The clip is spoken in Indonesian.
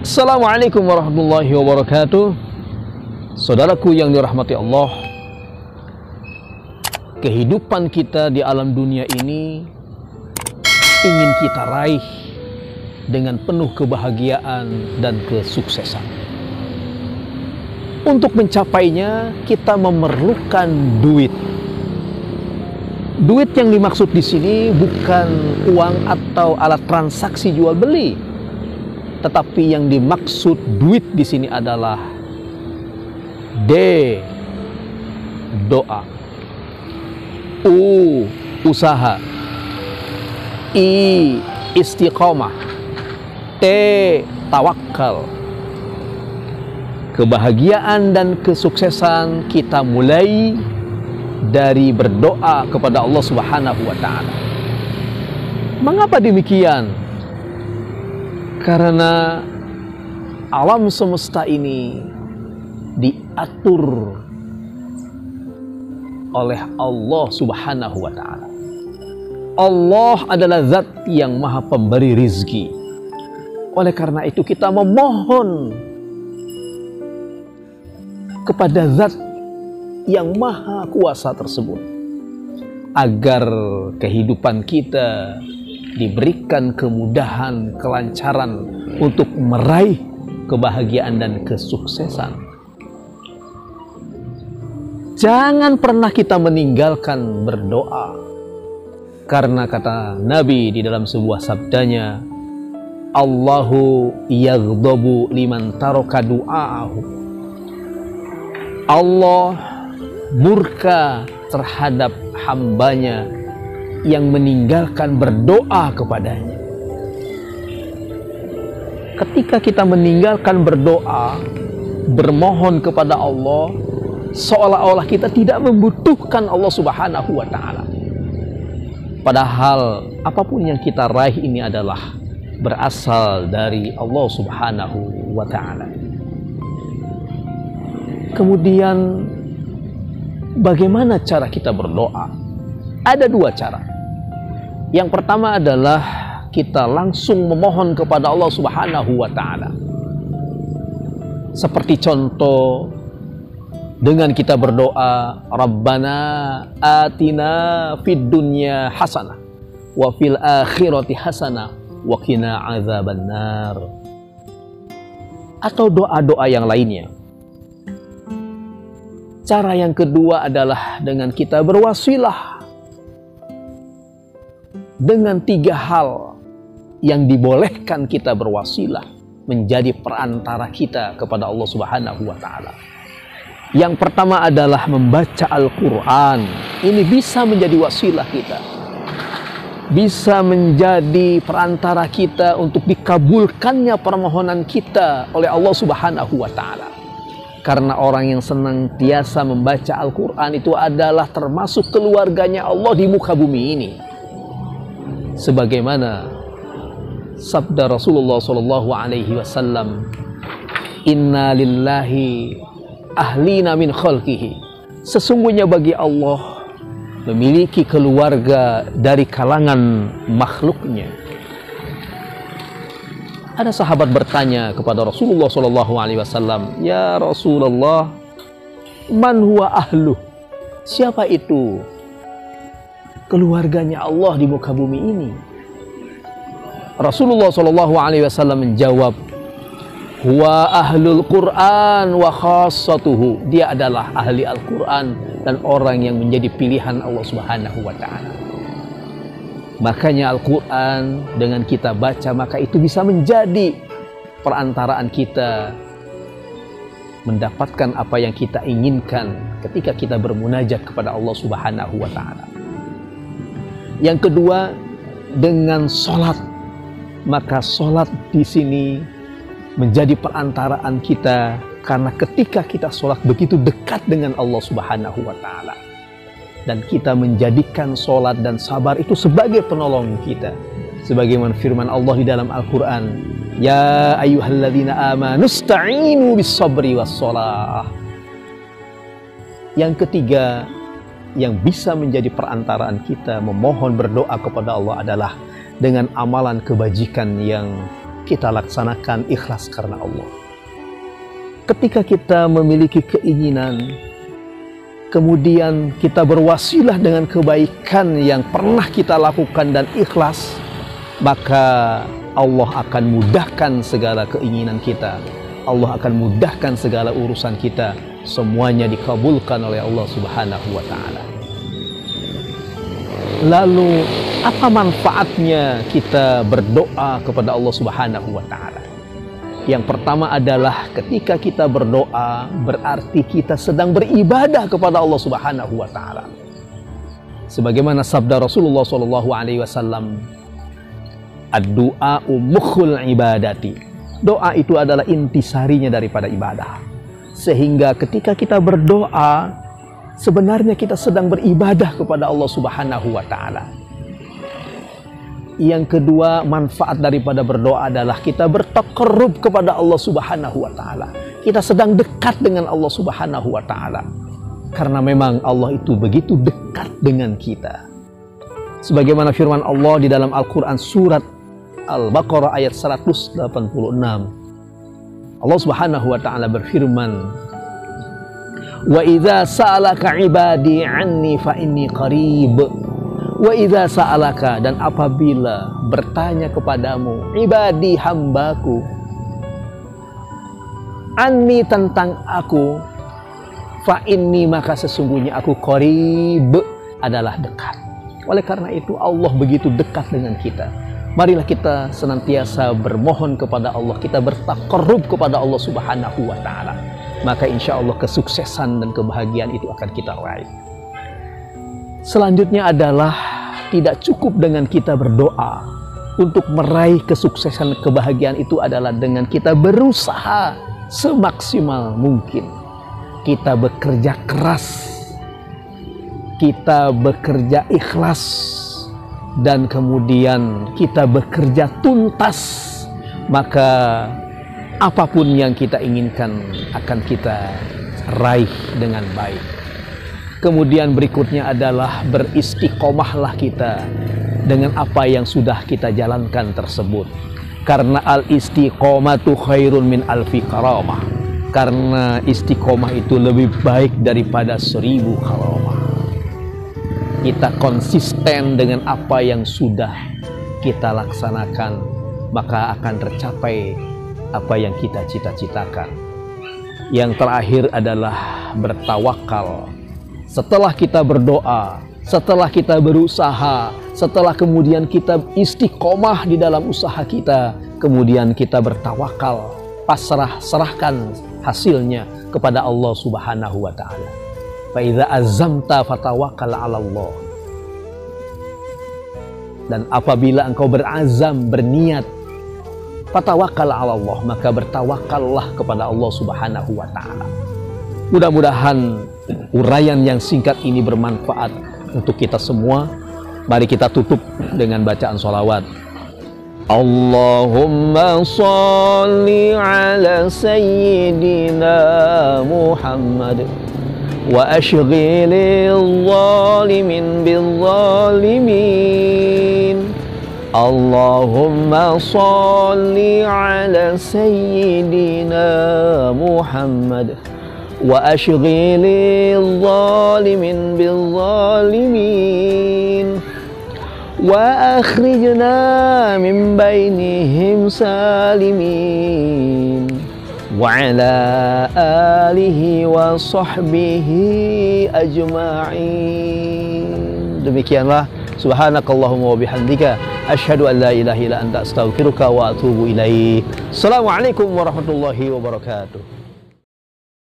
Assalamualaikum warahmatullahi wabarakatuh. Saudaraku yang dirahmati Allah, kehidupan kita di alam dunia ini ingin kita raih dengan penuh kebahagiaan dan kesuksesan. Untuk mencapainya kita memerlukan duit. Duit yang dimaksud di sini bukan uang atau alat transaksi jual beli, tetapi yang dimaksud duit di sini adalah D, doa, U, usaha, I, istiqomah, T, tawakal. Kebahagiaan dan kesuksesan kita mulai dari berdoa kepada Allah Subhanahu wa Ta'ala. Mengapa demikian? Karena alam semesta ini diatur oleh Allah Subhanahu wa Ta'ala. Allah adalah zat yang maha pemberi rizki. Oleh karena itu kita memohon kepada zat yang maha kuasa tersebut agar kehidupan kita diberikan kemudahan, kelancaran untuk meraih kebahagiaan dan kesuksesan. Jangan pernah kita meninggalkan berdoa, karena kata Nabi di dalam sebuah sabdanya, Allahu yaghdabu liman taraka du'aahu. Allah murka terhadap hambanya yang meninggalkan berdoa kepadanya. Ketika kita meninggalkan berdoa, bermohon kepada Allah, seolah-olah kita tidak membutuhkan Allah Subhanahu wa Ta'ala. Padahal apapun yang kita raih ini adalah berasal dari Allah Subhanahu wa Ta'ala. Kemudian bagaimana cara kita berdoa? Ada dua cara. Yang pertama adalah kita langsung memohon kepada Allah Subhanahu wa Ta'ala. Seperti contoh dengan kita berdoa, Rabbana atina fid dunya hasanah wa fil akhirati hasanah wa qina azabannar. Atau doa-doa yang lainnya. Cara yang kedua adalah dengan kita berwasilah dengan tiga hal yang dibolehkan kita berwasilah menjadi perantara kita kepada Allah Subhanahu wa Ta'ala. Yang pertama adalah membaca Al-Quran. Ini bisa menjadi wasilah kita, bisa menjadi perantara kita untuk dikabulkannya permohonan kita oleh Allah Subhanahu wa Ta'ala. Karena orang yang senantiasa membaca Al-Quran itu adalah termasuk keluarganya Allah di muka bumi ini. Sebagaimana sabda Rasulullah SAW, Inna lillahi ahlina min khalqihi. Sesungguhnya bagi Allah memiliki keluarga dari kalangan makhluknya. Ada sahabat bertanya kepada Rasulullah SAW, Ya Rasulullah, man huwa ahluh? Siapa itu keluarganya Allah di muka bumi ini? Rasulullah SAW menjawab, Huwa ahlul Quran wa khassatuhu. Dia adalah ahli Al-Quran dan orang yang menjadi pilihan Allah Subhanahu wa Ta'ala. Makanya Al-Quran dengan kita baca, maka itu bisa menjadi perantaraan kita mendapatkan apa yang kita inginkan ketika kita bermunajat kepada Allah Subhanahu wa Ta'ala. Yang kedua, dengan sholat. Maka sholat di sini menjadi perantaraan kita, karena ketika kita sholat begitu dekat dengan Allah Subhanahu wa Ta'ala, dan kita menjadikan sholat dan sabar itu sebagai penolong kita, sebagaimana firman Allah di dalam Al-Quran, Ya ayyuhalladzina amanu sta'inu bis sabri was sholah. Yang ketiga, yang bisa menjadi perantaraan kita memohon berdoa kepada Allah adalah dengan amalan kebajikan yang kita laksanakan ikhlas karena Allah. Ketika kita memiliki keinginan, kemudian kita berwasilah dengan kebaikan yang pernah kita lakukan dan ikhlas, maka Allah akan mudahkan segala keinginan kita. Allah akan mudahkan segala urusan kita. Semuanya dikabulkan oleh Allah Subhanahu wa Ta'ala. Lalu apa manfaatnya kita berdoa kepada Allah Subhanahu wa Ta'ala? Yang pertama adalah ketika kita berdoa berarti kita sedang beribadah kepada Allah Subhanahu wa Ta'ala. Sebagaimana sabda Rasulullah SAW, ad-du'a'u mukhul ibadati. Doa itu adalah intisarinya daripada ibadah. Sehingga ketika kita berdoa, sebenarnya kita sedang beribadah kepada Allah Subhanahu wa Ta'ala. Yang kedua, manfaat daripada berdoa adalah kita bertaqarrub kepada Allah Subhanahu wa Ta'ala. Kita sedang dekat dengan Allah Subhanahu wa Ta'ala. Karena memang Allah itu begitu dekat dengan kita. Sebagaimana firman Allah di dalam Al-Quran surat Al-Baqarah ayat 186. Allah Subhanahu wa Ta'ala berfirman, "Wa idza sa'alaka 'ibadi 'anni fa inni qarib." Wa idza sa'alaka, dan apabila bertanya kepadamu ibadi, hambaku, anni, tentang aku, fa inni, maka sesungguhnya aku qarib, adalah dekat. Oleh karena itu Allah begitu dekat dengan kita. Marilah kita senantiasa bermohon kepada Allah, kita bertaqarrub kepada Allah Subhanahu wa Ta'ala. Maka insya Allah kesuksesan dan kebahagiaan itu akan kita raih. Selanjutnya adalah tidak cukup dengan kita berdoa. Untuk meraih kesuksesan kebahagiaan itu adalah dengan kita berusaha semaksimal mungkin. Kita bekerja keras, kita bekerja ikhlas, dan kemudian kita bekerja tuntas. Maka apapun yang kita inginkan akan kita raih dengan baik. Kemudian berikutnya adalah beristiqomahlah kita dengan apa yang sudah kita jalankan tersebut. Karena al-istiqomatu khairun min alfi karamah. Karena istiqomah itu lebih baik daripada 1000 karamah. Kita konsisten dengan apa yang sudah kita laksanakan, maka akan tercapai apa yang kita cita-citakan. Yang terakhir adalah bertawakal. Setelah kita berdoa, setelah kita berusaha, setelah kemudian kita istiqomah di dalam usaha kita, kemudian kita bertawakal, serahkan hasilnya kepada Allah Subhanahu wa Ta'ala. Fa idza azamta fatawakkal 'ala Allah. Dan apabila engkau berazam, berniat, fatawakkal 'ala Allah, maka bertawakallah kepada Allah Subhanahu wa Ta'ala. Mudah-mudahan uraian yang singkat ini bermanfaat untuk kita semua. Mari kita tutup dengan bacaan sholawat. Allahumma salli ala sayyidina Muhammad wa ashghilil zalimin bil zalimin. Allahumma salli ala sayyidina Muhammad wa ashghilil zalimin bil zalimin wa akhrijna min bainihim salimin wa ala alihi wa sahbihi ajma'in. Demikianlah, subhanakallahumma wa bihamdika asyhadu an la ilaha illa anta astaghfiruka wa atubu ilaik. Assalamualaikum warahmatullahi wabarakatuh.